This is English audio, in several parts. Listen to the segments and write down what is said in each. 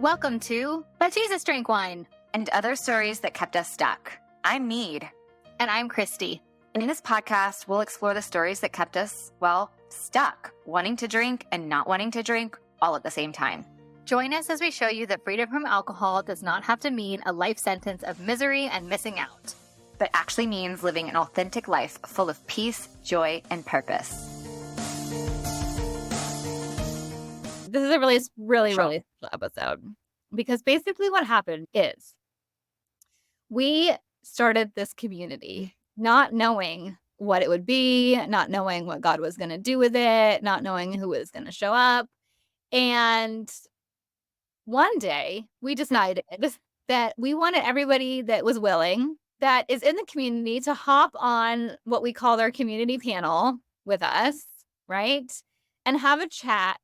Welcome to But Jesus Drank Wine. And other stories that kept us stuck. I'm Mead. And I'm Christy. And in this podcast, we'll explore the stories that kept us, well, stuck, wanting to drink and not wanting to drink all at the same time. Join us as we show you that freedom from alcohol does not have to mean a life sentence of misery and missing out, but actually means living an authentic life full of peace, joy, and purpose. This is a really special episode because basically what happened is we started this community not knowing what it would be, not knowing what God was going to do with it, not knowing who was going to show up. And one day we decided that we wanted everybody that was willing, that is in the community, to hop on what we call our community panel with us, right? And have a chat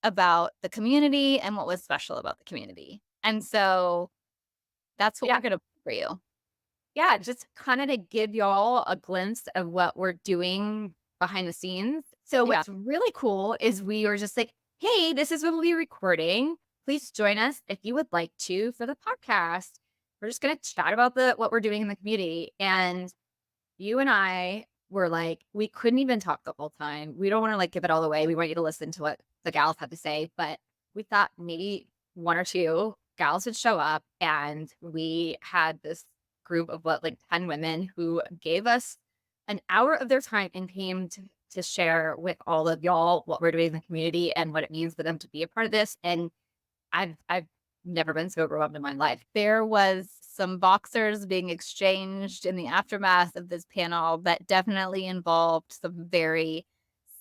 about the community and what was special about the community. And so that's what we're going to do for you. Yeah, just kind of to give y'all a glimpse of what we're doing behind the scenes. So what's really cool is we were just like, hey, this is when we'll be recording. Please join us if you would like to for the podcast. We're just going to chat about what we're doing in the community. And you and I were like, we couldn't even talk the whole time. We don't want to give it all away. We want you to listen to what the gals had to say. But we thought maybe one or two gals would show up. And we had this group of 10 women who gave us an hour of their time and came to share with all of y'all what we're doing in the community and what it means for them to be a part of this. And I've never been so overwhelmed in my life. There was some boxers being exchanged in the aftermath of this panel that definitely involved some very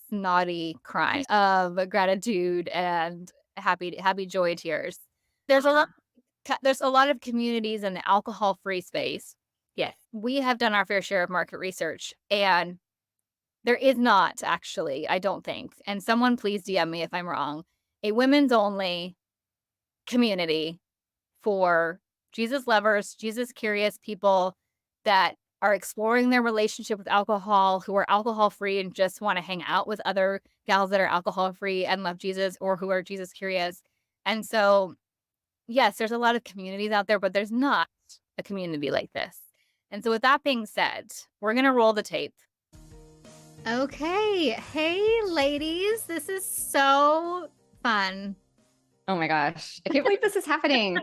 snotty cries of gratitude and happy joy tears. There's a lot of communities in the alcohol-free space. Yes. We have done our fair share of market research, and there is not actually, I don't think, and someone please DM me if I'm wrong, a women's only community for Jesus lovers, Jesus curious people that are exploring their relationship with alcohol, who are alcohol-free and just want to hang out with other gals that are alcohol-free and love Jesus, or who are Jesus curious. And so yes, there's a lot of communities out there, but there's not a community like this. And so with that being said, we're going to roll the tape. Okay. Hey, ladies. This is so fun. Oh my gosh. I can't believe this is happening.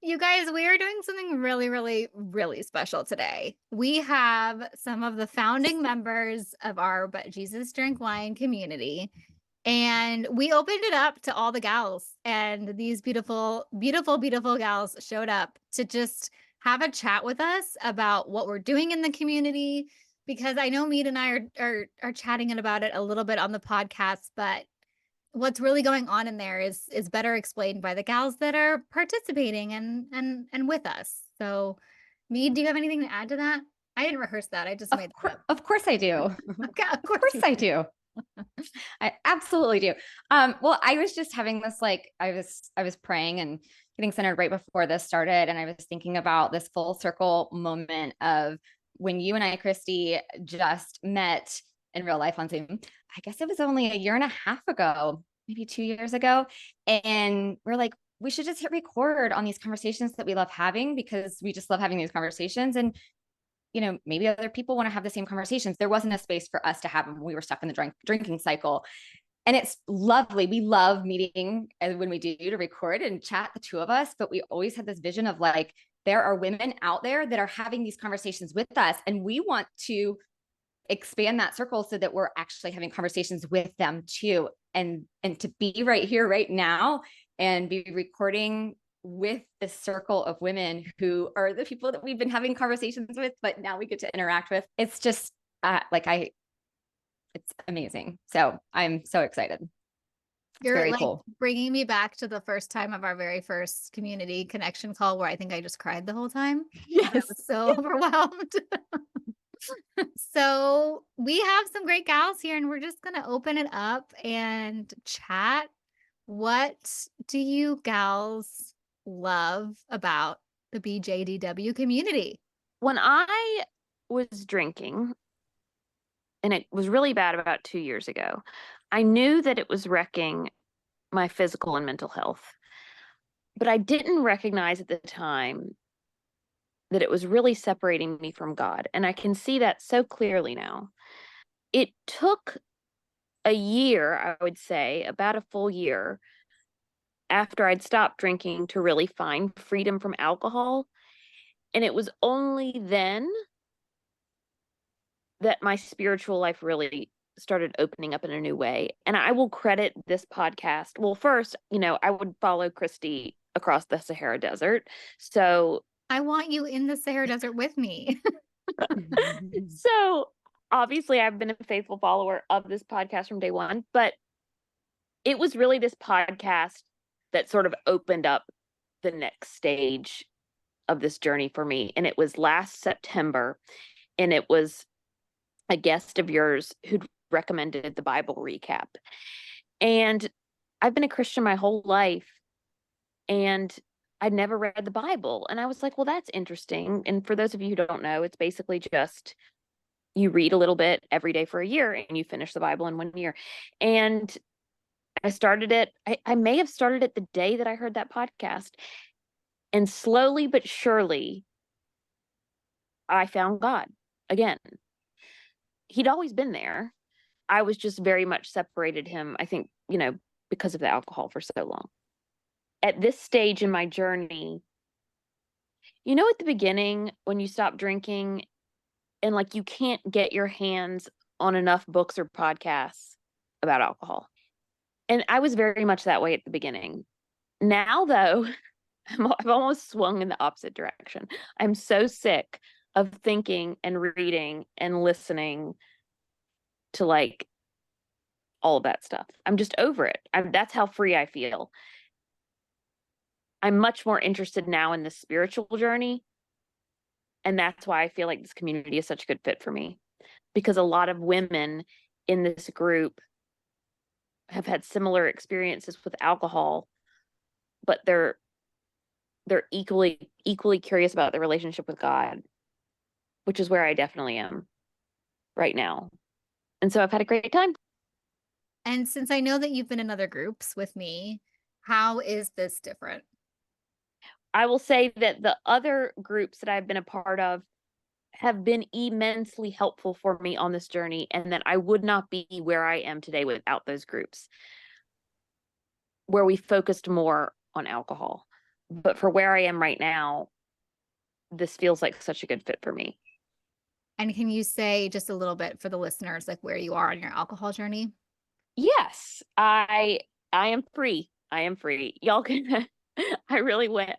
You guys, we are doing something really, really, really special today. We have some of the founding members of our But Jesus Drank Wine community. And we opened it up to all the gals, and these beautiful, beautiful, beautiful gals showed up to just have a chat with us about what we're doing in the community, because I know Mead and I are chatting about it a little bit on the podcast, but what's really going on in there is better explained by the gals that are participating and with us. So Mead, do you have anything to add to that? I didn't rehearse that. I just made that up. Of course I do. Okay, of course I do. I absolutely do. Well, I was just having this, I was praying and getting centered right before this started. And I was thinking about this full circle moment of when you and I, Christy, just met in real life on Zoom. I guess it was only a year and a half ago, maybe 2 years ago. And we're like, we should just hit record on these conversations that we love having, because we just love having these conversations. And maybe other people want to have the same conversations. There wasn't a space for us to have them. We were stuck in the drinking cycle. And it's lovely. We love meeting when we do to record and chat, the two of us, but we always had this vision of there are women out there that are having these conversations with us. And we want to expand that circle so that we're actually having conversations with them too. And to be right here, right now, and be recording with this circle of women who are the people that we've been having conversations with, but now we get to interact with. It's just it's amazing. So I'm so excited. It's You're very cool. Bringing me back to the first time of our very first community connection call, where I think I just cried the whole time. Yes. I was so overwhelmed. So we have some great gals here, and we're just going to open it up and chat. What do you gals love about the BJDW community? When I was drinking, and it was really bad about 2 years ago, I knew that it was wrecking my physical and mental health. but I didn't recognize at the time that it was really separating me from God. And I can see that so clearly now. It took a year, I would say, about a full year after I'd stopped drinking to really find freedom from alcohol. And it was only then that my spiritual life really started opening up in a new way. And I will credit this podcast. Well, first, I would follow Christy across the Sahara Desert. So, I want you in the Sahara Desert with me. so obviously I've been a faithful follower of this podcast from day one, but it was really this podcast that sort of opened up the next stage of this journey for me. And it was last September, and it was a guest of yours who'd recommended the Bible recap. And I've been a Christian my whole life, and I'd never read the Bible. And I was like, well, that's interesting. And for those of you who don't know, it's basically just you read a little bit every day for a year and you finish the Bible in 1 year. And I started it. I may have started it the day that I heard that podcast. And slowly but surely, I found God again. He'd always been there. I was just very much separated him, I think, because of the alcohol for so long. At this stage in my journey, at the beginning when you stop drinking and like you can't get your hands on enough books or podcasts about alcohol. And I was very much that way at the beginning. Now, though, I've almost swung in the opposite direction. I'm so sick of thinking and reading and listening to like all of that stuff. I'm just over it. That's how free I feel. I'm much more interested now in the spiritual journey. And that's why I feel like this community is such a good fit for me, because a lot of women in this group have had similar experiences with alcohol, but they're equally curious about their relationship with God, which is where I definitely am right now. And so I've had a great time. And since I know that you've been in other groups with me, how is this different? I will say that the other groups that I've been a part of have been immensely helpful for me on this journey, and that I would not be where I am today without those groups, where we focused more on alcohol. But for where I am right now, this feels like such a good fit for me. And can you say just a little bit for the listeners, like where you are on your alcohol journey? Yes, I am free. I am free. Y'all can I really went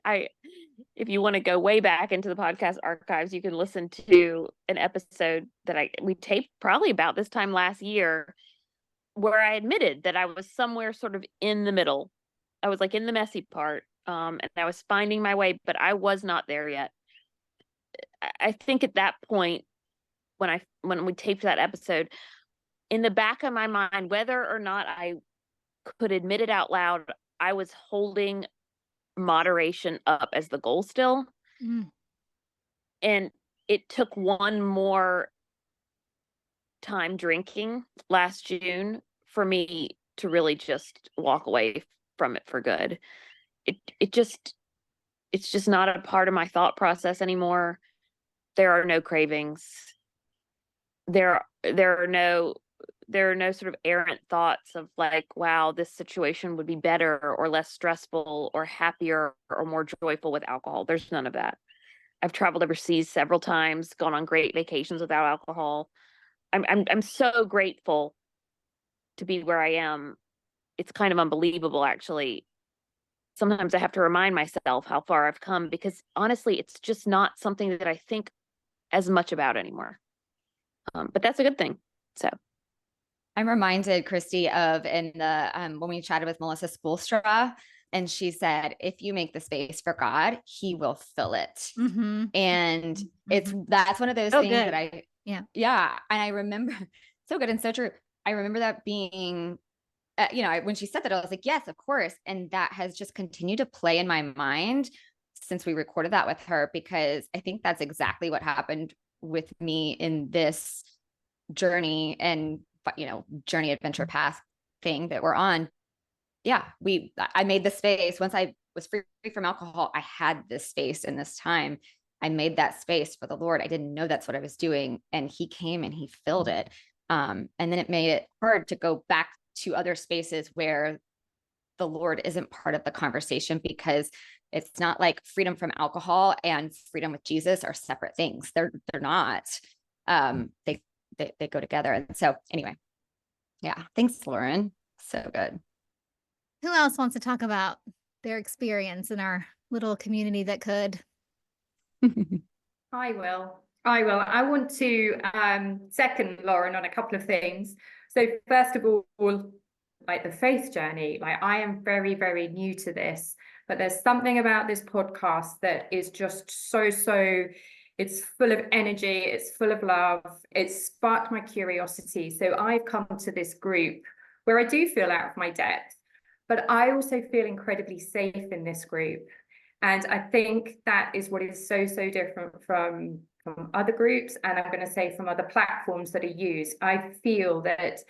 if you want to go way back into the podcast archives, you can listen to an episode that we taped probably about this time last year, where I admitted that I was somewhere sort of in the middle. I was like in the messy part, and I was finding my way, but I was not there yet. I think at that point, when we taped that episode, in the back of my mind, whether or not I could admit it out loud, I was holding moderation up as the goal still. And it took one more time drinking last June for me to really just walk away from it for good. It's just not a part of my thought process anymore. There are no cravings. There are no sort of errant thoughts of like, wow, this situation would be better or less stressful or happier or more joyful with alcohol. There's none of that. I've traveled overseas several times, gone on great vacations without alcohol. I'm so grateful to be where I am. It's kind of unbelievable, actually. Sometimes I have to remind myself how far I've come, because honestly, it's just not something that I think as much about anymore. But that's a good thing. So I'm reminded, Christy, of in the when we chatted with Melissa Spoolstra, and she said, if you make the space for God, he will fill it. And that's one of those things that yeah. And I remember, so good and so true. I remember that being, when she said that, I was like, yes, of course. And that has just continued to play in my mind since we recorded that with her, because I think that's exactly what happened with me in this journey and, journey adventure path thing that we're on. Yeah, I made the space once I was free from alcohol, I had this space in this time. I made that space for the Lord. I didn't know that's what I was doing. And he came and he filled it. And then it made it hard to go back to other spaces where the Lord isn't part of the conversation, because it's not like freedom from alcohol and freedom with Jesus are separate things. They're not. They go together. And so anyway, yeah. Thanks, Lauren. So good. Who else wants to talk about their experience in our little community that could? I will. I want to second Lauren on a couple of things. So first of all, like the faith journey, like I am very, very new to this, but there's something about this podcast that is just so, it's full of energy, it's full of love, it's sparked my curiosity. So I've come to this group where I do feel out of my depth, but I also feel incredibly safe in this group. And I think that is what is so different from other groups, and I'm going to say from other platforms that are used. I feel that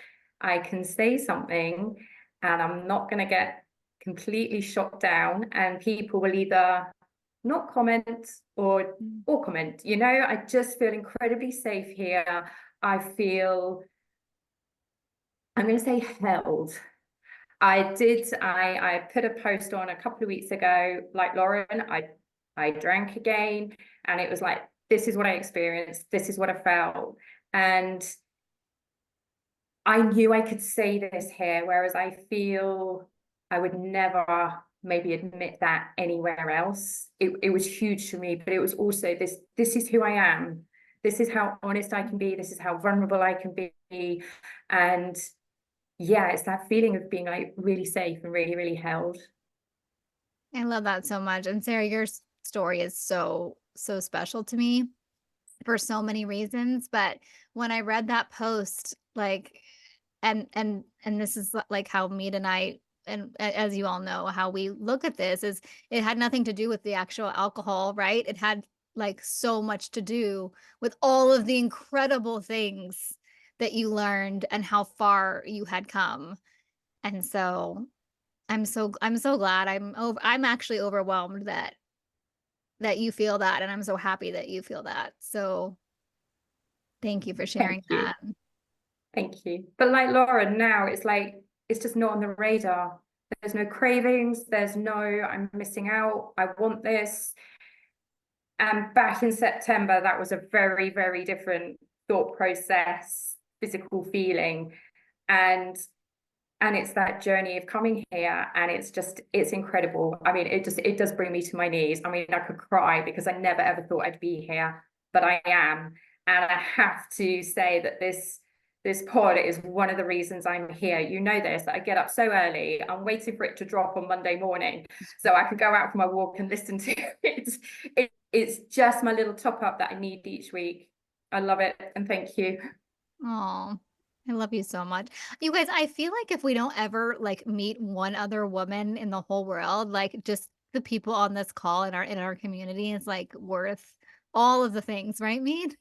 I can say something and I'm not going to get completely shot down, and people will either not comment or comment. You know, I just feel incredibly safe here. I feel, I'm going to say, held. I put a post on a couple of weeks ago, like Lauren, I drank again, and it was like, this is what I experienced, this is what I felt. And I knew I could say this here, whereas I feel I would never maybe admit that anywhere else. It was huge for me, but it was also this is who I am. This is how honest I can be. This is how vulnerable I can be. And yeah, it's that feeling of being like really safe and really, really held. I love that so much. And Sarah, your story is so special to me for so many reasons. But when I read that post, like, and this is like how Mead and I, and as you all know, how we look at this is it had nothing to do with the actual alcohol, right? It had like so much to do with all of the incredible things that you learned and how far you had come. And so I'm so glad. I'm actually overwhelmed that you feel that, and I'm so happy that you feel that. So thank you for sharing that. Thank you. But like Lauren, now it's like it's just not on the radar. There's no cravings, there's no I'm missing out, I want this. And back in September, that was a very, very different thought process, physical feeling. And it's that journey of coming here, and it's incredible. I mean, it does bring me to my knees. I mean, I could cry because I never ever thought I'd be here, but I am. And I have to say that this pod is one of the reasons I'm here. You know this, that I get up so early. I'm waiting for it to drop on Monday morning so I could go out for my walk and listen to it. It's just my little top up that I need each week. I love it, and thank you. Oh, I love you so much. You guys, I feel like if we don't ever like meet one other woman in the whole world, like just the people on this call in our community is like worth all of the things, right, Mead?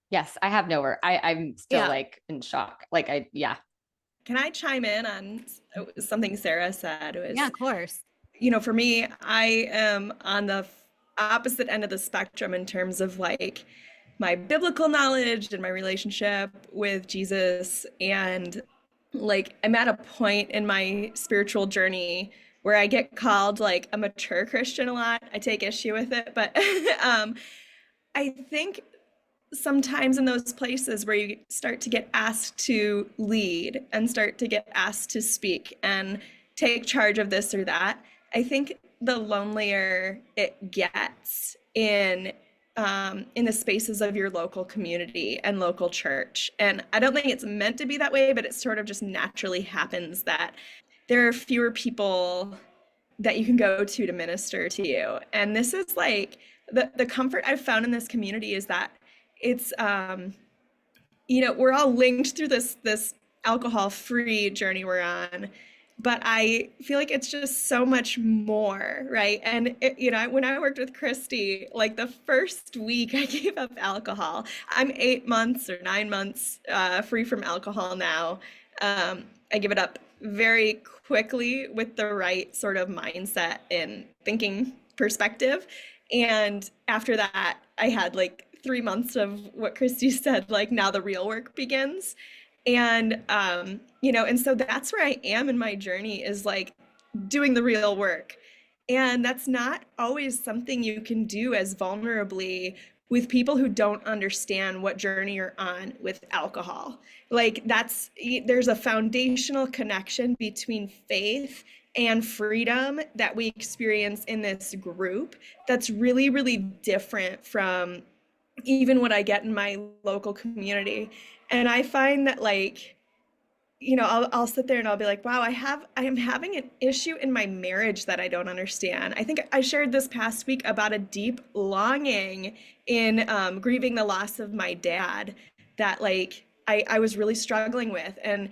Yes, I have nowhere. I'm still like in shock. Like Can I chime in on something Sarah said? It was, yeah, of course. You know, for me, I am on the opposite end of the spectrum in terms of like my biblical knowledge and my relationship with Jesus. And like, I'm at a point in my spiritual journey where I get called like a mature Christian a lot. I take issue with it, but I think sometimes in those places where you start to get asked to lead and start to get asked to speak and take charge of this or that, I think the lonelier it gets in the spaces of your local community and local church. And I don't think it's meant to be that way, but it sort of just naturally happens that there are fewer people that you can go to minister to you. And this is like the comfort I've found in this community is that it's you know, we're all linked through this alcohol-free journey we're on, but I feel like it's just so much more, right? And you know, when I worked with Christy, like the first week I gave up alcohol. I'm 8 months or 9 months free from alcohol now. I give it up very quickly with the right sort of mindset and thinking perspective. And after that, I had like 3 months of what Christy said, like now the real work begins. And, and so that's where I am in my journey, is like doing the real work. And that's not always something you can do as vulnerably with people who don't understand what journey you're on with alcohol. Like there's a foundational connection between faith and freedom that we experience in this group that's really, really different from even what I get in my local community. And I find that I'll sit there and I'll be like, wow, I am having an issue in my marriage that I don't understand. I think I shared this past week about a deep longing in grieving the loss of my dad that I was really struggling with. And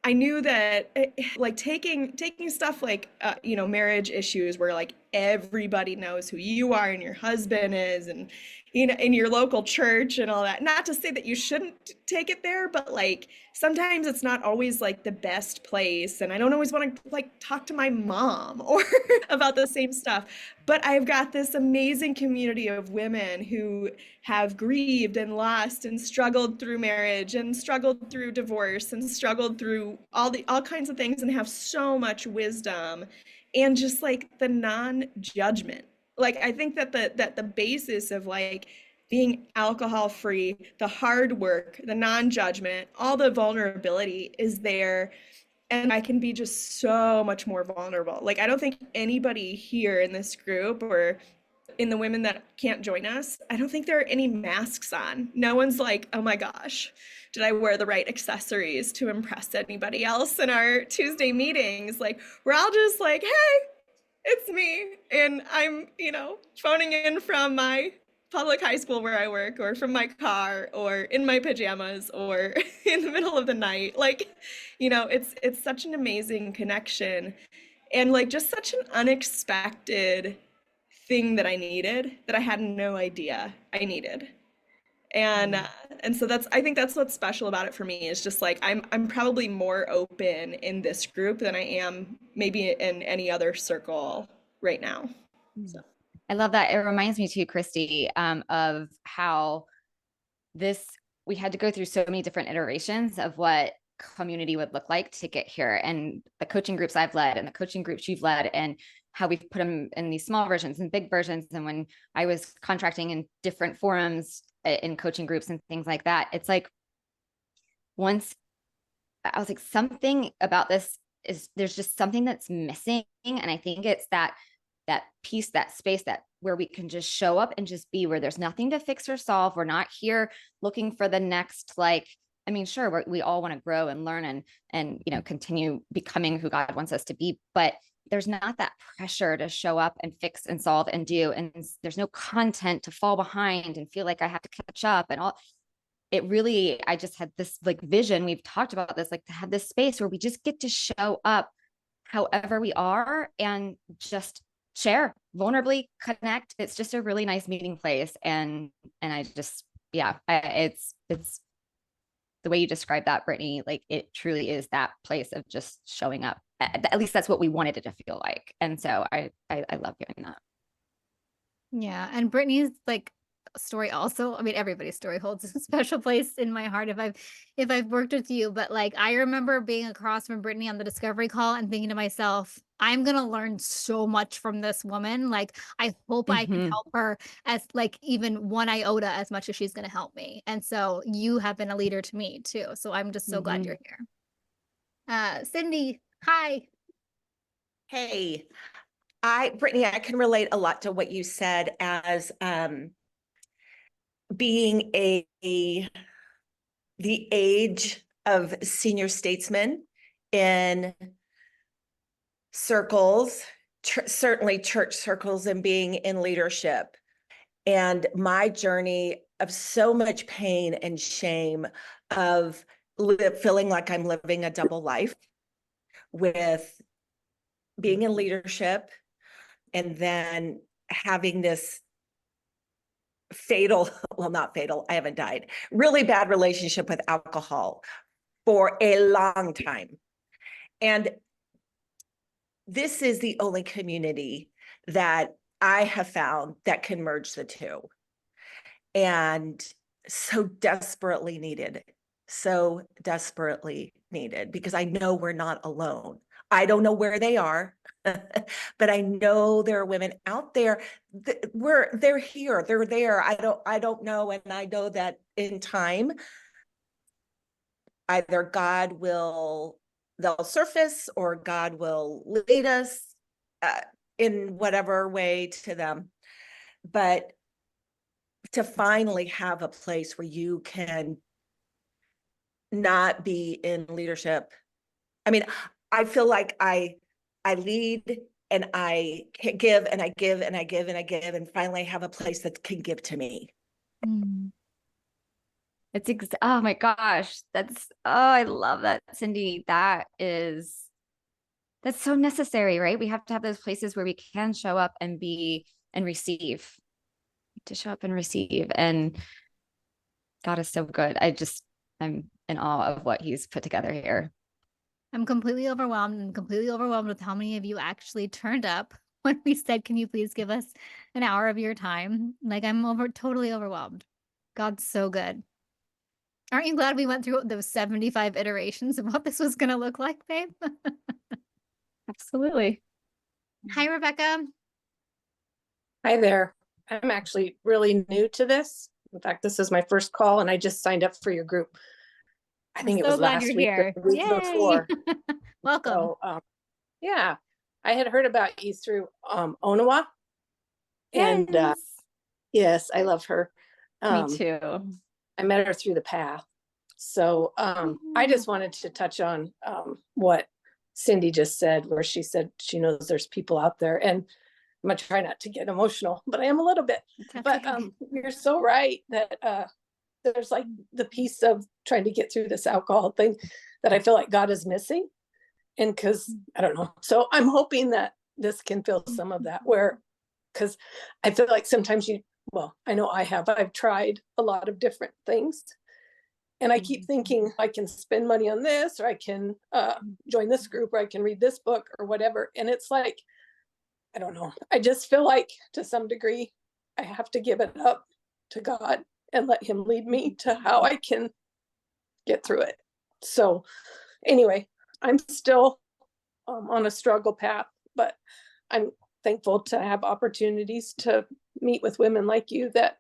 I knew that like taking stuff like, marriage issues where like everybody knows who you are and your husband is, and, in your local church and all that. Not to say that you shouldn't take it there, but like sometimes it's not always like the best place. And I don't always want to like talk to my mom or about the same stuff. But I've got this amazing community of women who have grieved and lost and struggled through marriage and struggled through divorce and struggled through all kinds of things, and have so much wisdom and just like the non-judgment. Like I think that the basis of like being alcohol free, the hard work, the non-judgment, all the vulnerability is there. And I can be just so much more vulnerable. Like I don't think anybody here in this group or in the women that can't join us, I don't think there are any masks on. No one's like, oh my gosh, did I wear the right accessories to impress anybody else in our Tuesday meetings? Like we're all just like, hey, it's me. And I'm, phoning in from my public high school where I work, or from my car, or in my pajamas, or in the middle of the night. Like, it's such an amazing connection, and like just such an unexpected thing that I needed, that I had no idea I needed. And so I think that's what's special about it for me, is just like I'm probably more open in this group than I am maybe in any other circle right now. So I love that. It reminds me too, Christy, of how we had to go through so many different iterations of what community would look like to get here, and the coaching groups I've led and the coaching groups you've led, and how we've put them in these small versions and big versions. And when I was contracting in different forums in coaching groups and things like that, it's like, once I was like, something about this there's just something that's missing. And I think it's that piece, that space, that where we can just show up and just be, where there's nothing to fix or solve. We're not here looking for the next, sure, we all want to grow and learn and continue becoming who God wants us to be, but there's not that pressure to show up and fix and solve and do, and there's no content to fall behind and feel like I have to catch up and all. I just had this like vision. We've talked about this, like to have this space where we just get to show up however we are and just share, vulnerably connect. It's just a really nice meeting place. And I just, it's the way you describe that, Brittany, like it truly is that place of just showing up. At least that's what we wanted it to feel like. And so I love hearing that. Yeah. And Brittany's like story also, I mean, everybody's story holds a special place in my heart if I've worked with you. But like, I remember being across from Brittany on the discovery call and thinking to myself, I'm going to learn so much from this woman. Like, I hope I can help her as like even one iota as much as she's going to help me. And so you have been a leader to me too. So I'm just so glad you're here. Cindy, hi. Hey, Brittany, I can relate a lot to what you said as being the age of senior statesmen in circles, certainly church circles, and being in leadership. And my journey of so much pain and shame of feeling like I'm living a double life, with being in leadership and then having this not fatal, I haven't died, really bad relationship with alcohol for a long time. And this is the only community that I have found that can merge the two. And so desperately needed, because I know we're not alone. I don't know where they are, but I know there are women out there. They're here, they're there. I don't know. And I know that in time, either they'll surface, or God will lead us in whatever way to them. But to finally have a place where you can not be in leadership. I mean, I feel like I lead and I give and I give and I give and I give, and finally have a place that can give to me. Mm. Oh my gosh. I love that, Cindy. That's so necessary, right? We have to have those places where we can show up and be and receive, to show up and receive. And God is so good. I'm in awe of what he's put together here. I'm completely overwhelmed with how many of you actually turned up when we said, can you please give us an hour of your time? Like, I'm totally overwhelmed. God's so good. Aren't you glad we went through those 75 iterations of what this was going to look like, babe? Absolutely. Hi, Rebecca. Hi there. I'm actually really new to this. In fact, this is my first call, and I just signed up for your group. I think it was last week or the week before. Welcome. So, yeah, I had heard about you through Onawa. Yes. And yes, I love her. Me too. I met her through the path. So I just wanted to touch on what Cindy just said, where she said she knows there's people out there. And I'm gonna try not to get emotional, but I am a little bit. But you're so right that there's like the piece of trying to get through this alcohol thing that I feel like God is missing. And because I don't know. So I'm hoping that this can fill some of that, because I feel like sometimes I know I've tried a lot of different things. And I keep thinking I can spend money on this, or I can join this group, or I can read this book or whatever. And it's like, I don't know. I just feel like to some degree, I have to give it up to God and let him lead me to how I can get through it. So anyway, I'm still on a struggle path, but I'm thankful to have opportunities to meet with women like you that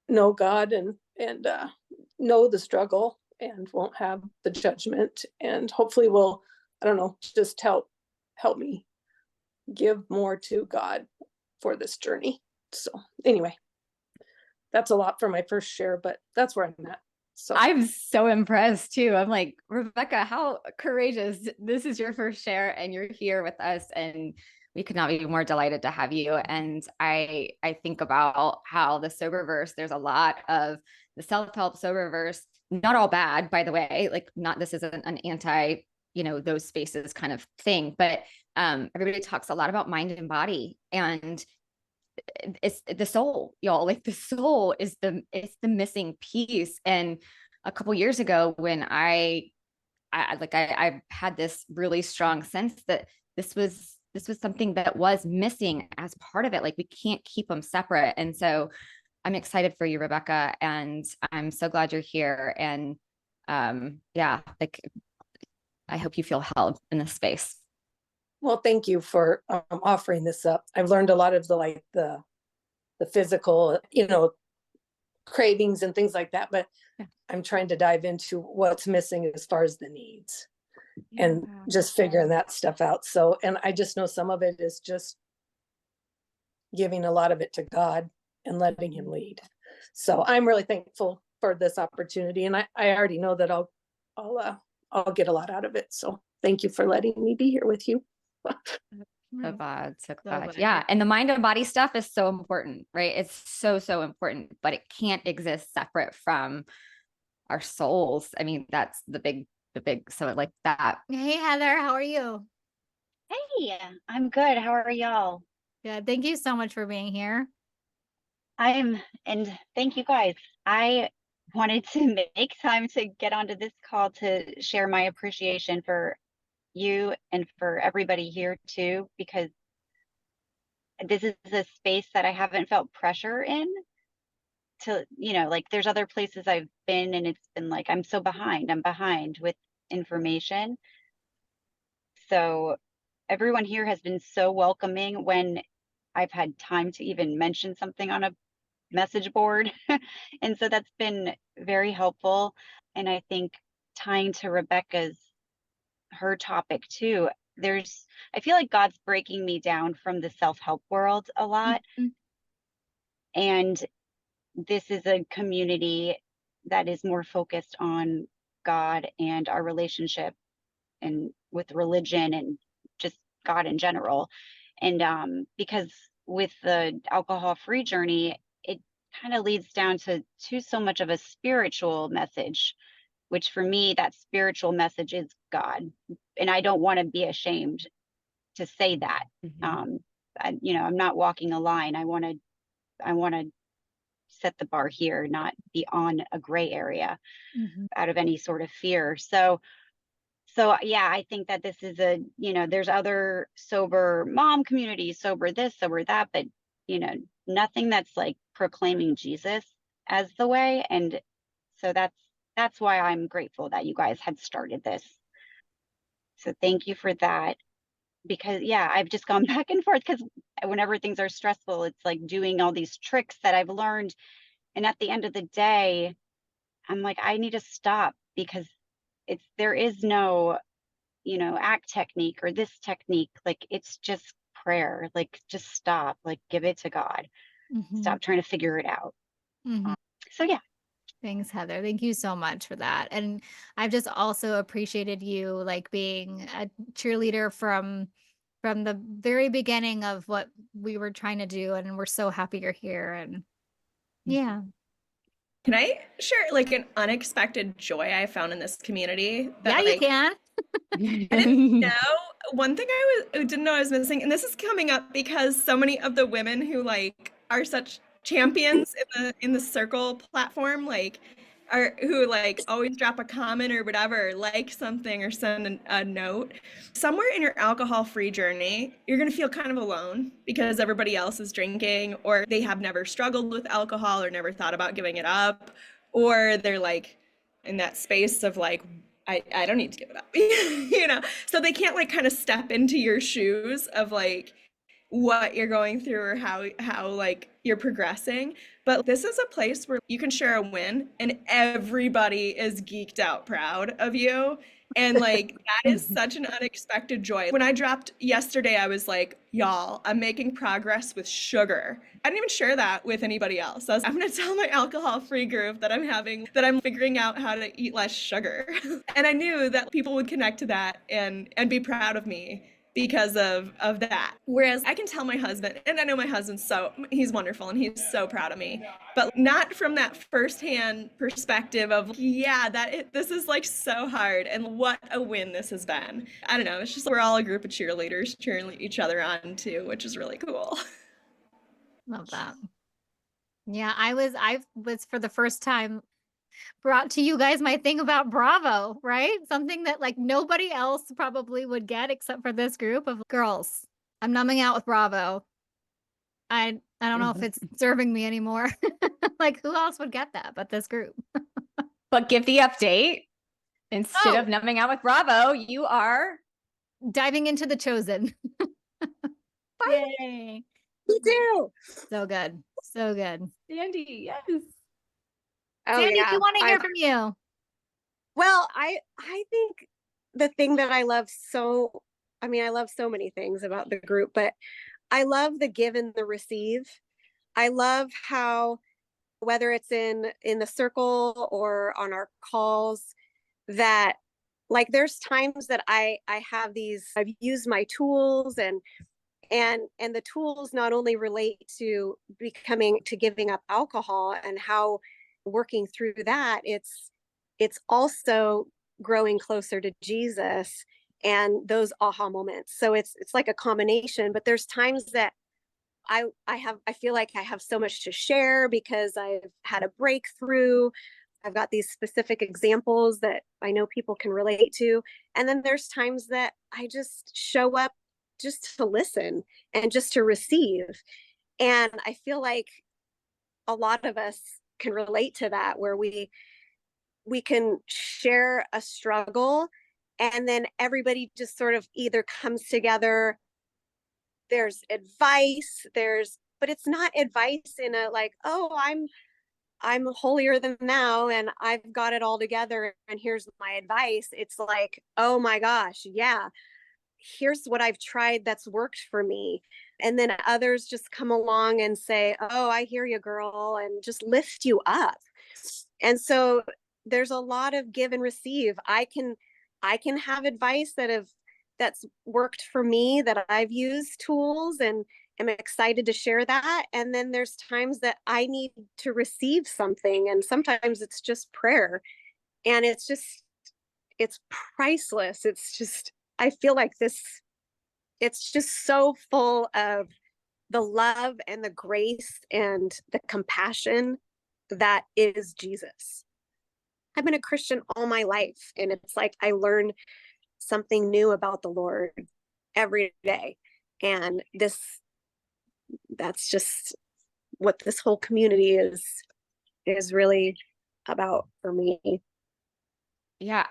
know God and know the struggle and won't have the judgment, and hopefully will, I don't know, just help me give more to God for this journey. So anyway, that's a lot for my first share, but that's where I'm at. So I'm so impressed too. I'm like, Rebecca, how courageous. This is your first share and you're here with us, and we could not be more delighted to have you. And I think about how the sober verse, there's a lot of the self-help sober verse, not all bad, by the way, like this isn't an anti, those spaces kind of thing, but everybody talks a lot about mind and body, and it's the soul, y'all. Like the soul is it's the missing piece. And a couple years ago, when I had this really strong sense that this was something that was missing as part of it. Like we can't keep them separate. And so I'm excited for you, Rebecca, and I'm so glad you're here. And like I hope you feel held in this space. well, thank you for offering this up. I've learned a lot of the physical, cravings and things like that, but I'm trying to dive into what's missing as far as the needs and just figuring that stuff out. So, and I just know some of it is just giving a lot of it to God and letting him lead. So I'm really thankful for this opportunity. And I already know that I'll get a lot out of it. So thank you for letting me be here with you. So glad. Yeah. And the mind and body stuff is so important, right? It's so, so important, but it can't exist separate from our souls. I mean, that's the big, so like that. Hey, Heather, how are you? Hey, I'm good. How are y'all? Good. Thank you so much for being here. And thank you guys. I wanted to make time to get onto this call to share my appreciation for you and for everybody here too, because this is a space that I haven't felt pressure in to, like there's other places I've been and it's been like, I'm behind with information. So everyone here has been so welcoming when I've had time to even mention something on a message board. And so that's been very helpful. And I think tying to her topic too, I feel like God's breaking me down from the self-help world a lot. Mm-hmm. And this is a community that is more focused on God and our relationship and with religion and just God in general. And because with the alcohol-free journey, it kind of leads down to so much of a spiritual message, which for me, that spiritual message is God. And I don't want to be ashamed to say that. Mhm. I'm not walking a line. I want to set the bar here, not be on a gray area out of any sort of fear. So yeah, I think that this is there's other sober mom communities, sober this, sober that, but nothing that's like proclaiming Jesus as the way. And so that's why I'm grateful that you guys had started this. So thank you for that. Because yeah, I've just gone back and forth because whenever things are stressful, it's like doing all these tricks that I've learned. And at the end of the day, I'm like, I need to stop because there is no, act technique or this technique. Like, it's just prayer. Like, just stop, like, give it to God. Stop trying to figure it out. So yeah. Thanks, Heather. Thank you so much for that. And I've just also appreciated you like being a cheerleader from the very beginning of what we were trying to do. And we're so happy you're here. And yeah. Can I share like an unexpected joy I found in this community? Yeah, you can. I didn't know one thing I didn't know I was missing, and this is coming up because so many of the women who like are such champions in the circle platform, like who like always drop a comment or whatever, like something or send a note. Somewhere in your alcohol-free journey, you're gonna feel kind of alone because everybody else is drinking, or they have never struggled with alcohol or never thought about giving it up, or they're like in that space of like, I don't need to give it up, so they can't like kind of step into your shoes of like what you're going through or how like you're progressing. But this is a place where you can share a win and everybody is geeked out proud of you. And like that is such an unexpected joy. When I dropped yesterday, I was like, y'all, I'm making progress with sugar. I didn't even share that with anybody else. I'm gonna tell my alcohol-free group that I'm figuring out how to eat less sugar. And I knew that people would connect to that and be proud of me because of that. Whereas I can tell my husband, and I know my husband's he's wonderful and he's so proud of me, but not from that firsthand perspective of, yeah, this is like so hard and what a win this has been. I don't know, it's just we're all a group of cheerleaders cheering each other on too, which is really cool. Love that. Yeah, I was for the first time brought to you guys my thing about Bravo, right? Something that like nobody else probably would get except for this group of girls. I'm numbing out with Bravo. I don't know if it's serving me anymore. Like who else would get that but this group? But give the update. Instead of numbing out with Bravo, you are diving into The Chosen. Yay. You do. So good. So good. Sandy, yes. Oh, Sandy, yeah. we want to hear from you. Well, I think the thing that I love I love so many things about the group, but I love the give and the receive. I love how, whether it's in the circle or on our calls, that like there's times that I've used my tools and the tools not only relate to giving up alcohol and how working through that, it's also growing closer to Jesus and those aha moments. So it's like a combination, but there's times that I feel like I have so much to share because I've had a breakthrough. I've got these specific examples that I know people can relate to. And then there's times that I just show up just to listen and just to receive. And I feel like a lot of us can relate to that, where we can share a struggle and then everybody just sort of either comes together. There's advice, but it's not advice in a like, oh, I'm holier than thou and I've got it all together and here's my advice. It's like, oh my gosh, yeah, here's what I've tried that's worked for me. And then others just come along and say, oh, I hear you, girl, and just lift you up. And so there's a lot of give and receive. I can have advice that's worked for me, that I've used tools and am excited to share that. And then there's times that I need to receive something. And sometimes it's just prayer. And it's priceless. I feel like it's just so full of the love and the grace and the compassion that is Jesus. I've been a Christian all my life, and it's like I learn something new about the Lord every day. And that's just what this whole community is really about for me. Yeah,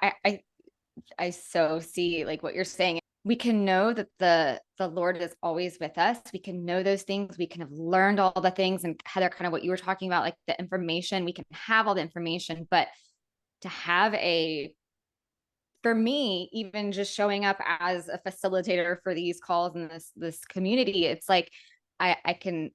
I so see like what you're saying. We can know that the Lord is always with us. We can know those things. We can have learned all the things. And Heather, kind of what you were talking about, like the information, we can have all the information, but to have for me, even just showing up as a facilitator for these calls and this community, it's like I can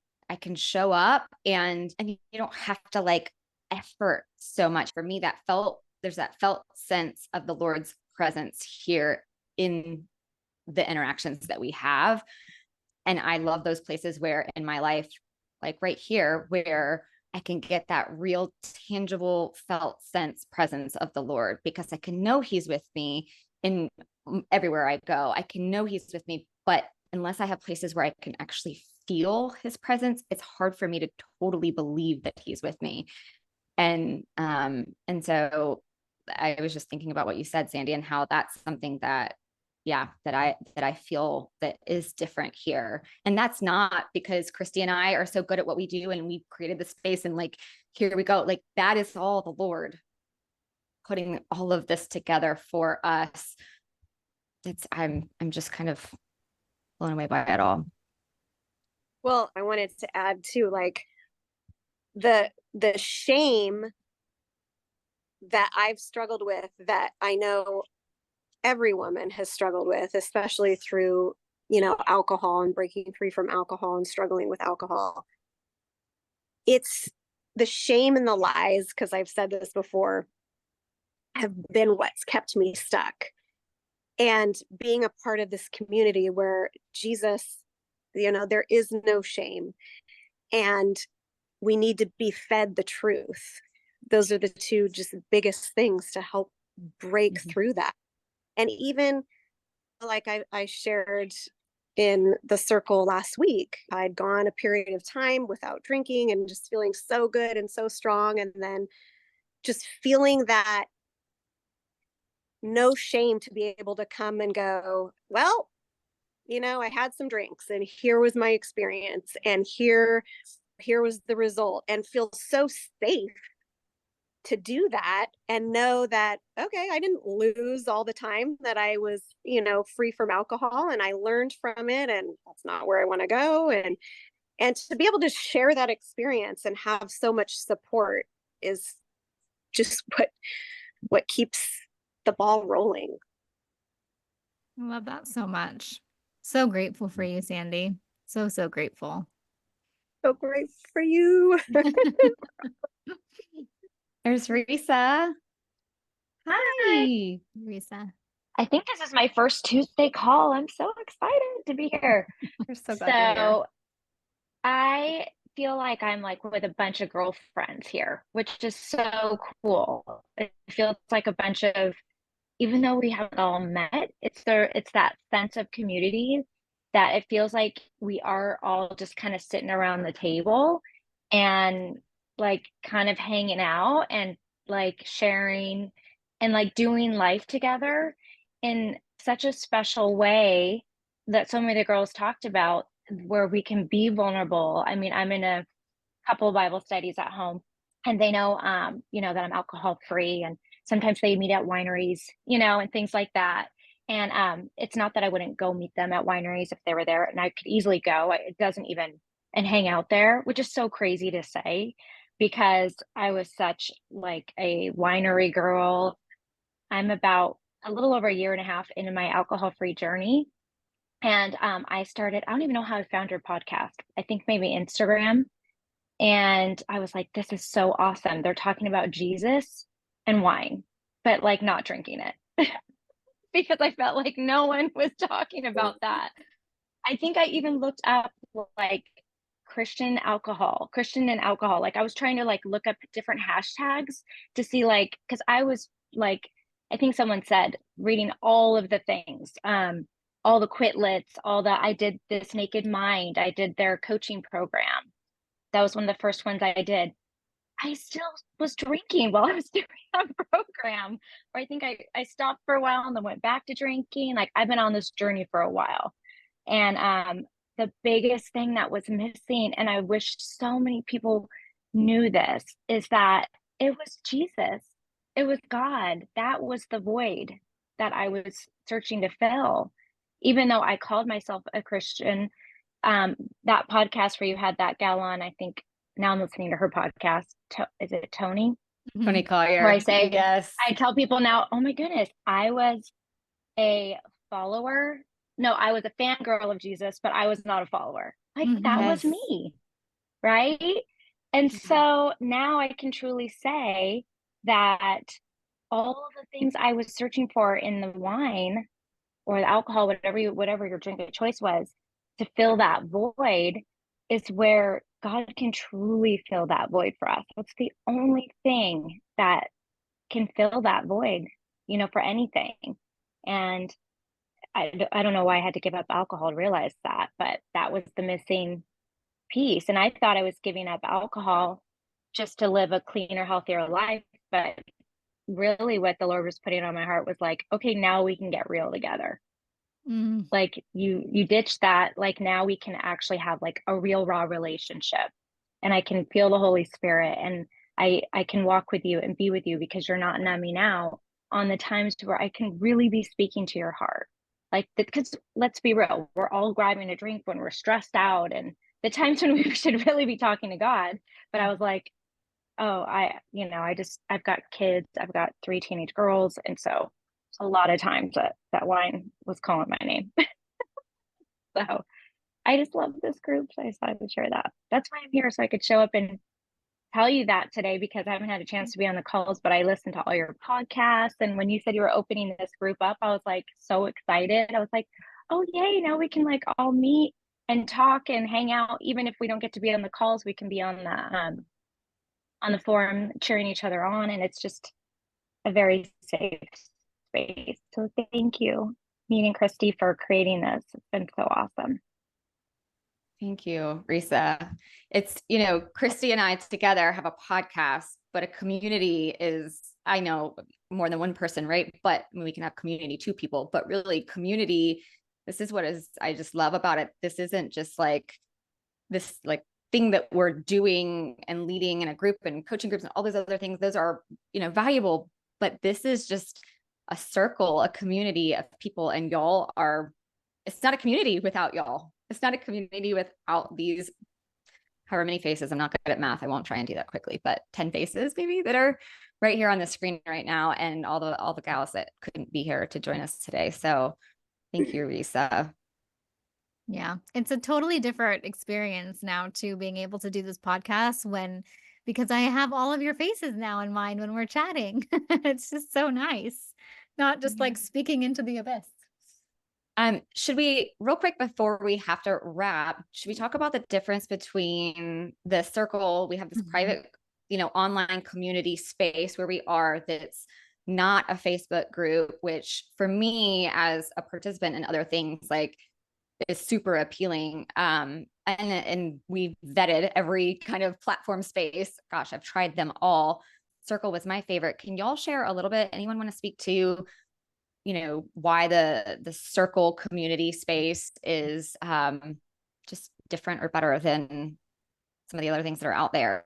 show up and you don't have to like effort so much. For me, there's that felt sense of the Lord's presence here in the interactions that we have. And I love those places where in my life, like right here, where I can get that real tangible felt sense presence of the Lord, because I can know he's with me in everywhere I go. I can know he's with me, but unless I have places where I can actually feel his presence, it's hard for me to totally believe that he's with me. And so I was just thinking about what you said, Sandy, and how that's something that I feel that is different here. And that's not because Christy and I are so good at what we do and we've created the space and like, here we go. Like that is all the Lord putting all of this together for us. I'm just kind of blown away by it all. Well, I wanted to add too, like the shame that I've struggled with, that I know every woman has struggled with, especially through, alcohol and breaking free from alcohol and struggling with alcohol. It's the shame and the lies, because I've said this before, have been what's kept me stuck. And being a part of this community where Jesus, there is no shame and we need to be fed the truth. Those are the two just biggest things to help break through that. And even like I shared in the circle last week, I'd gone a period of time without drinking and just feeling so good and so strong. And then just feeling that no shame to be able to come and go, well, I had some drinks and here was my experience and here was the result, and feel so safe to do that and know that, okay, I didn't lose all the time that I was, free from alcohol, and I learned from it, and that's not where I want to go. And to be able to share that experience and have so much support is just what keeps the ball rolling. I love that so much. So grateful for you, Sandy. So grateful. So grateful for you. There's Risa. Hi, Risa. I think this is my first Tuesday call. I'm so excited to be here. We're so glad you're here. I feel like I'm like with a bunch of girlfriends here, which is so cool. It feels like a bunch of, even though we haven't all met, it's that sense of community that it feels like we are all just kind of sitting around the table and like kind of hanging out and like sharing and like doing life together in such a special way that so many of the girls talked about, where we can be vulnerable. I mean, I'm in a couple of Bible studies at home, and they know, that I'm alcohol free, and sometimes they meet at wineries, and things like that. And it's not that I wouldn't go meet them at wineries if they were there, and I could easily go. It doesn't even, and hang out there, which is so crazy to say, because I was such like a winery girl. I'm about a little over a year and a half into my alcohol free journey. And I don't even know how I found your podcast. I think maybe Instagram. And I was like, this is so awesome. They're talking about Jesus and wine, but like not drinking it because I felt like no one was talking about that. I think I even looked up like Christian and alcohol. Like I was trying to like look up different hashtags to see, like, because I was like, I think someone said reading all of the things, all the quitlets, I did this Naked Mind. I did their coaching program. That was one of the first ones I did. I still was drinking while I was doing that program. Or I think I stopped for a while and then went back to drinking. Like I've been on this journey for a while. And the biggest thing that was missing, and I wish so many people knew this, is that it was Jesus. It was God. That was the void that I was searching to fill. Even though I called myself a Christian, that podcast where you had that gal on, I think now I'm listening to her podcast. Is it Tony? Tony Collier. Where I say, yes, I tell people now, oh my goodness, I was a follower. No, I was a fangirl of Jesus, but I was not a follower. Like that was me. Right. And so now I can truly say that all of the things I was searching for in the wine or the alcohol, whatever your drink of choice was, to fill that void, is where God can truly fill that void for us. It's the only thing that can fill that void, for anything. And I don't know why I had to give up alcohol to realize that, but that was the missing piece. And I thought I was giving up alcohol just to live a cleaner, healthier life. But really what the Lord was putting on my heart was like, okay, now we can get real together. Like you ditch that. Like now we can actually have like a real raw relationship, and I can feel the Holy Spirit, and I can walk with you and be with you because you're not numbing out on the times where I can really be speaking to your heart. Like, because let's be real, we're all grabbing a drink when we're stressed out, and the times when we should really be talking to God. But I was like, oh, I've got kids, I've got 3 teenage girls. And so a lot of times that wine was calling my name. So I just love this group. So I just thought I would share that. That's why I'm here. So I could show up and tell you that today, because I haven't had a chance to be on the calls, but I listened to all your podcasts. And when you said you were opening this group up, I was like so excited. I was like, oh yay, now we can like all meet and talk and hang out. Even if we don't get to be on the calls, we can be on the forum cheering each other on. And it's just a very safe space. So thank you, me and Christy, for creating this. It's been so awesome. Thank you, Risa. It's, Christy and I together have a podcast, but a community is, I know, more than one person, right? But we can have community, 2 people, but really community, this is I just love about it. This isn't just like this like thing that we're doing and leading in a group and coaching groups and all those other things. Those are, valuable, but this is just a circle, a community of people, and y'all are, it's not a community without y'all. It's not a community without these, however many faces. I'm not good at math. I won't try and do that quickly, but 10 faces maybe that are right here on the screen right now, and all the gals that couldn't be here to join us today. So thank you, Risa. Yeah, it's a totally different experience now too, being able to do this podcast because I have all of your faces now in mind when we're chatting. It's just so nice, not just like speaking into the abyss. Should we, real quick before we have to wrap, should we talk about the difference between the circle? We have this private, online community space where we are, that's not a Facebook group, which for me as a participant and other things, like, is super appealing. And we vetted every kind of platform space. Gosh, I've tried them all. circle was my favorite. Can y'all share a little bit? Anyone want to speak to, why the circle community space is just different or better than some of the other things that are out there?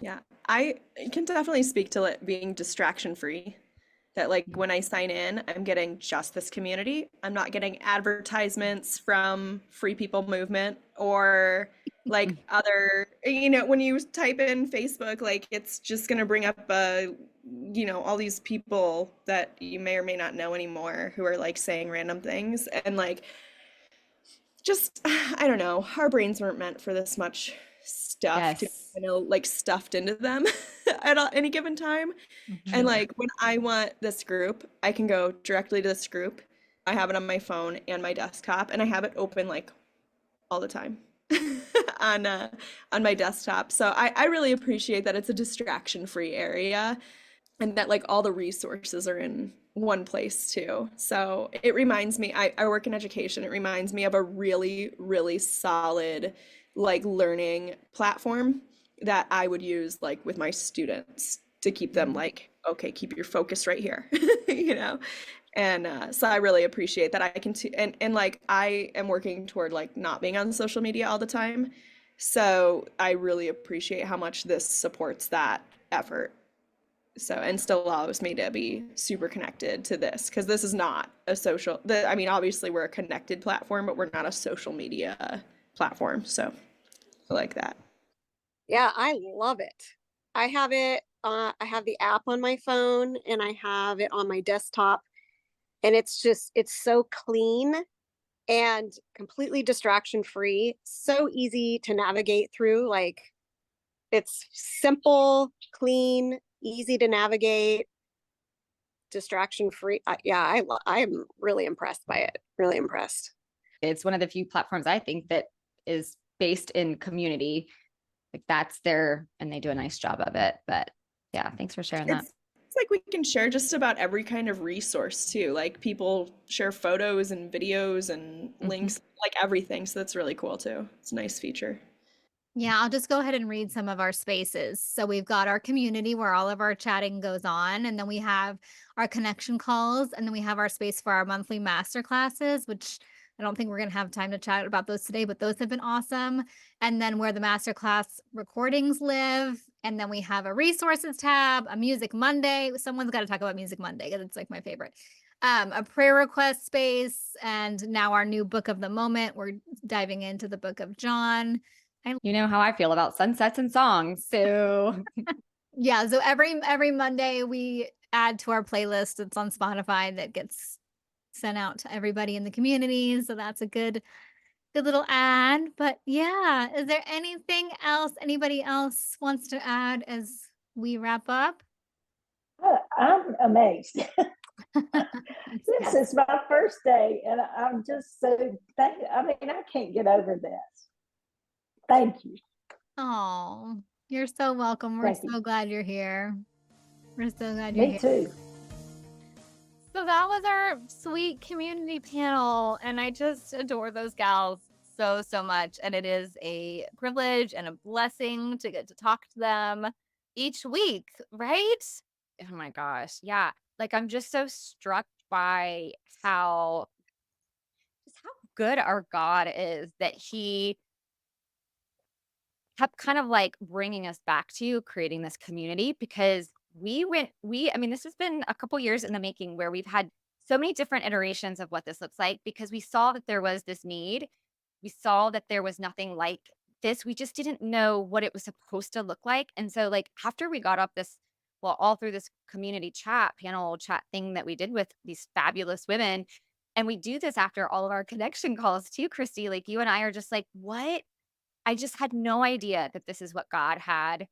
Yeah, I can definitely speak to it being distraction free. That like when I sign in, I'm getting just this community. I'm not getting advertisements from Free People Movement or like other, when you type in Facebook, like it's just gonna bring up all these people that you may or may not know anymore who are like saying random things and like just I don't know, our brains weren't meant for this much stuff to Yes. like stuffed into them at any given time. And like when I want this group, I can go directly to this group. I have it on my phone and my desktop, and I have it open like all the time on my desktop. So I really appreciate that it's a distraction-free area and that like all the resources are in one place too. So it reminds me, I work in education. It reminds me of a really, really solid like learning platform that I would use like with my students to keep them like, okay, keep your focus right here, And so I really appreciate that I can, and like I am working toward like not being on social media all the time. So I really appreciate how much this supports that effort. So, and still allows me to be super connected to this because this is not a I mean, obviously we're a connected platform, but we're not a social media platform. So I like that. Yeah, I love it. I have it, I have the app on my phone and I have it on my desktop. And it's so clean and completely distraction free. So easy to navigate through. Like it's simple, clean, easy to navigate, distraction free. Yeah, I'm really impressed by it. Really impressed. It's one of the few platforms I think that is based in community. Like and they do a nice job of it. But yeah, thanks for sharing that. It's like we can share just about every kind of resource too. Like people share photos and videos and links, like everything. So that's really cool too. It's a nice feature. Yeah, I'll just go ahead and read some of our spaces. So we've got our community where all of our chatting goes on, and then we have our connection calls, and then we have our space for our monthly masterclasses, which I don't think we're going to have time to chat about those today, but those have been awesome. And then where the masterclass recordings live, and then we have a resources tab, a Music Monday. Someone's got to talk about Music Monday because it's like my favorite. A prayer request space, and now our new book of the moment. We're diving into the book of John. You know how I feel about sunsets and songs. So yeah, so every Monday we add to our playlist. It's on Spotify that gets sent out to everybody in the community. So that's a good little ad. But yeah, is there anything else anybody else wants to add as we wrap up? I'm amazed. This is my first day, and I'm just so I mean, I can't get over this. Thank you. Oh, you're so welcome. We're so glad you're here. We're so glad you're here. Me too. So that was our sweet community panel, and I just adore those gals so much. And it is a privilege and a blessing to get to talk to them each week, right? Oh my gosh. Yeah. Like I'm just so struck by how good our God is that he kept kind of like bringing us back to creating this community because I mean, this has been a couple years in the making where we've had so many different iterations of what this looks like because we saw that there was this need. We saw that there was nothing like this. We just didn't know what it was supposed to look like. And so like after we got up all through this community panel chat thing that we did with these fabulous women, and we do this after all of our connection calls too, Christy, like you and I are just like, what? I just had no idea that this is what God had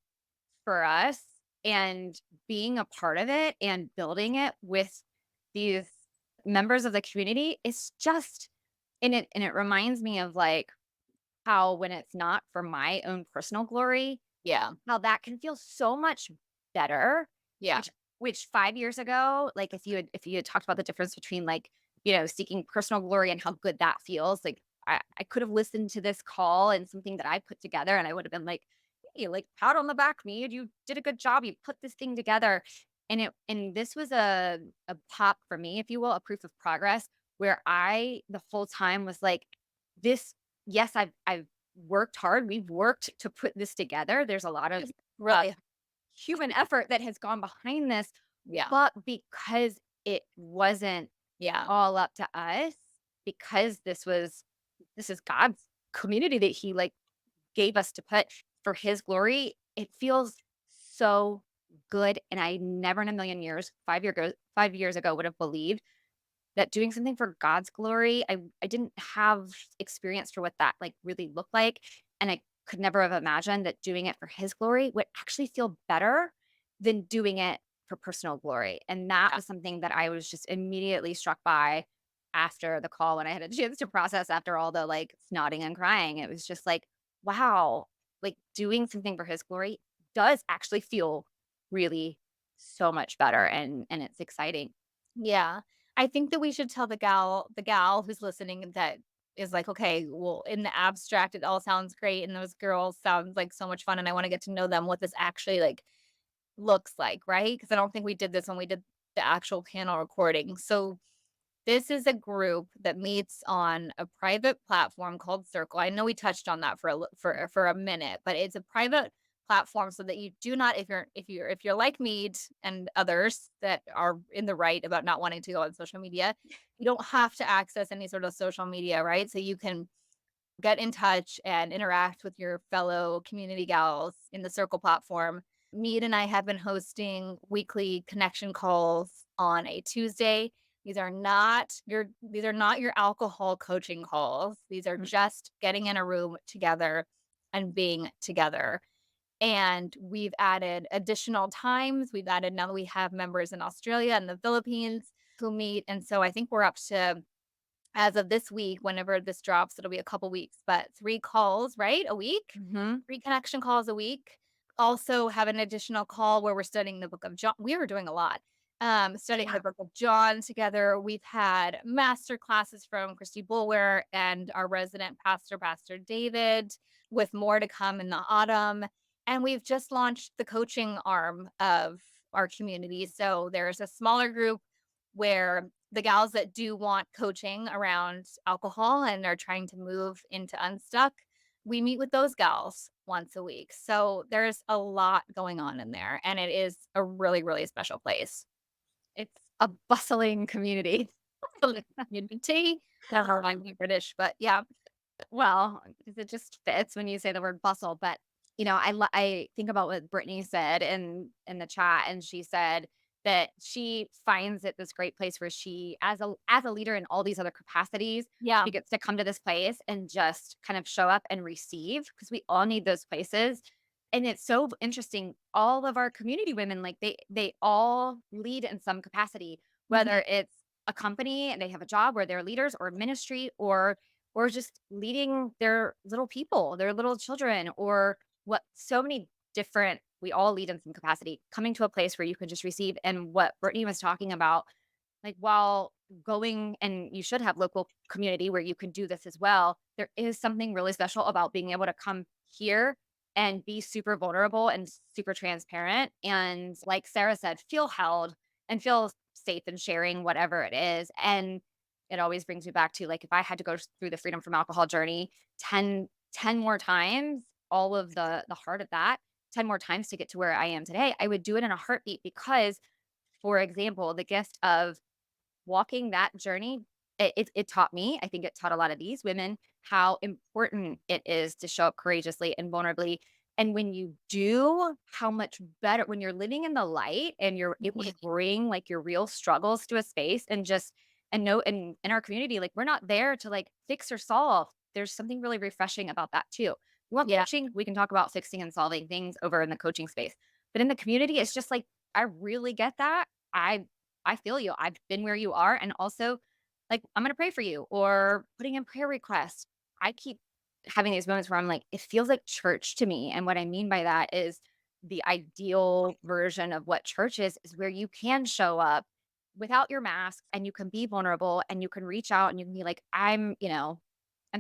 for us, and being a part of it and building it with these members of the community is just it reminds me of like how when it's not for my own personal glory, how that can feel so much better. Yeah. Which 5 years ago, like if you had talked about the difference between like, seeking personal glory and how good that feels, like I could have listened to this call and something that I put together and I would have been like, hey, like pat on the back, me, you did a good job. You put this thing together. And this was a pop for me, if you will, a proof of progress where I the whole time was like, this, yes, I've worked hard. We've worked to put this together. There's a lot of really human effort that has gone behind this. Yeah. But because it wasn't all up to us, because this is God's community that he like gave us to put for his glory, it feels so good. And I never in a million years, 5 years ago would have believed that doing something for God's glory, I didn't have experience for what that like really looked like. And I could never have imagined that doing it for his glory would actually feel better than doing it for personal glory. And that was something that I was just immediately struck by after the call when I had a chance to process after all the like snotting and crying. It was just like, wow, like doing something for his glory does actually feel really so much better and it's exciting. Yeah. I think that we should tell the gal who's listening that is like, okay, well, in the abstract, it all sounds great. And those girls sounds like so much fun. And I want to get to know them, what this actually like looks like, right? Because I don't think we did this when we did the actual panel recording. So this is a group that meets on a private platform called Circle. I know we touched on that for a minute, but it's a private platform so that you do not, if you're like me and others that are in the right about not wanting to go on social media, you don't have to access any sort of social media, right? So you can get in touch and interact with your fellow community gals in the Circle platform. Mead and I have been hosting weekly connection calls on a Tuesday. These are not your alcohol coaching calls. These are just getting in a room together and being together. And we've added additional times. We've added now that we have members in Australia and the Philippines who meet. And so I think we're up to, as of this week, whenever this drops, it'll be a couple weeks, but 3 calls, right? A week? 3 connection calls a week. Also have an additional call where we're studying the book of John. We were doing a lot. Studying the book of John together. We've had master classes from Christy Bulwer and our resident pastor, Pastor David, with more to come in the autumn. And we've just launched the coaching arm of our community. So there's a smaller group where the gals that do want coaching around alcohol and are trying to move into Unstuck, we meet with those gals once a week. So there's a lot going on in there, and it is a really, really special place. It's a bustling community. Community. That's how I'm British, but yeah. Well, it just fits when you say the word bustle. But I think about what Brittany said in the chat, and she said that she finds it this great place where she, as a leader in all these other capacities, she gets to come to this place and just kind of show up and receive, because we all need those places. And it's so interesting. All of our community women, like they all lead in some capacity, whether it's a company and they have a job where they're leaders, or ministry, or just leading their little people, their little children, or what so many different, we all lead in some capacity, coming to a place where you can just receive. And what Brittany was talking about, like while going, and you should have local community where you can do this as well, there is something really special about being able to come here and be super vulnerable and super transparent. And like Sarah said, feel held and feel safe in sharing whatever it is. And it always brings me back to, like, if I had to go through the freedom from alcohol journey 10 more times, all of the heart of that, 10 more times to get to where I am today, I would do it in a heartbeat. Because, for example, the gift of walking that journey, it taught me, I think it taught a lot of these women how important it is to show up courageously and vulnerably. And when you do, how much better when you're living in the light and you're able to bring like your real struggles to a space, and just, and know, in our community, like we're not there to like fix or solve. There's something really refreshing about that too. You want coaching? We can talk about fixing and solving things over in the coaching space. But in the community, it's just like, I really get that. I feel you. I've been where you are. And also, like, I'm going to pray for you, or putting in prayer requests. I keep having these moments where I'm like, it feels like church to me. And what I mean by that is the ideal version of what church is where you can show up without your mask and you can be vulnerable and you can reach out and you can be like, I'm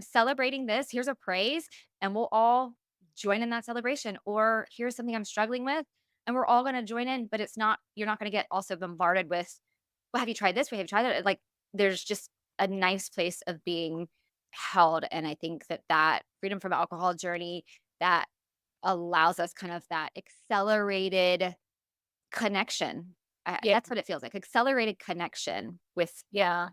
celebrating this. Here's a praise. And we'll all join in that celebration, or here's something I'm struggling with, and we're all going to join in, but you're not going to get also bombarded with, well, have you tried this? Have you tried that? Like, there's just a nice place of being held. And I think that freedom from alcohol journey that allows us kind of that accelerated connection. That's what it feels like. Accelerated connection with. Yeah.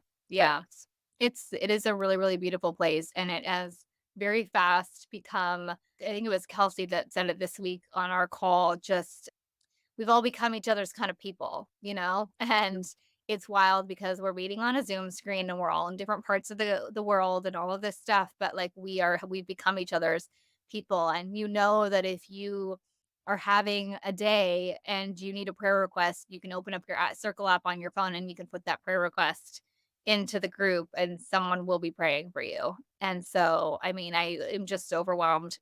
It is a really, really beautiful place. And it has very fast become, I think it was Kelsey that said it this week on our call, just we've all become each other's kind of people, and it's wild because we're meeting on a Zoom screen and we're all in different parts of the world and all of this stuff. But like we've become each other's people. And that if you are having a day and you need a prayer request, you can open up your Circle app on your phone and you can put that prayer request into the group and someone will be praying for you. And so, I mean, I am just still overwhelmed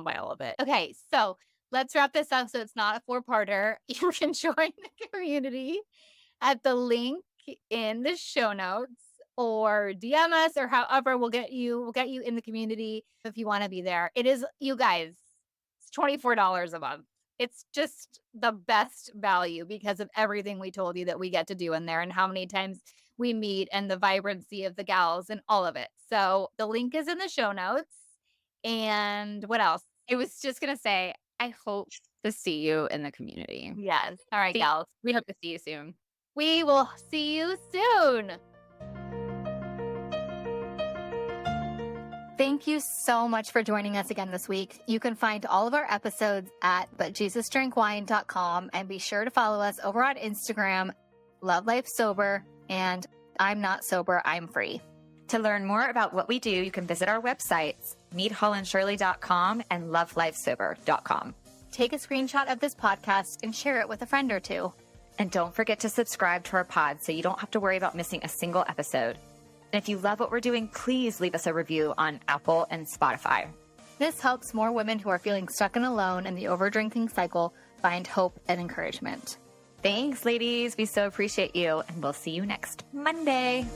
by all of it. Okay, so let's wrap this up so it's not a 4-parter. You can join the community at the link in the show notes or DM us or however we'll get you in the community if you want to be there. It is, you guys, it's $24 a month. It's just the best value because of everything we told you that we get to do in there and how many times we meet and the vibrancy of the gals and all of it. So the link is in the show notes. And what else? I was just going to say, I hope to see you in the community. Yes. All right, gals. We hope to see you soon. We will see you soon. Thank you so much for joining us again this week. You can find all of our episodes at butjesusdrinkwine.com and be sure to follow us over on Instagram, Love Life Sober, and I'm Not Sober, I'm Free. To learn more about what we do, you can visit our websites, meethollandshirley.com and lovelifesober.com. Take a screenshot of this podcast and share it with a friend or two. And don't forget to subscribe to our pod so you don't have to worry about missing a single episode. And if you love what we're doing, please leave us a review on Apple and Spotify. This helps more women who are feeling stuck and alone in the overdrinking cycle find hope and encouragement. Thanks, ladies. We so appreciate you, and we'll see you next Monday.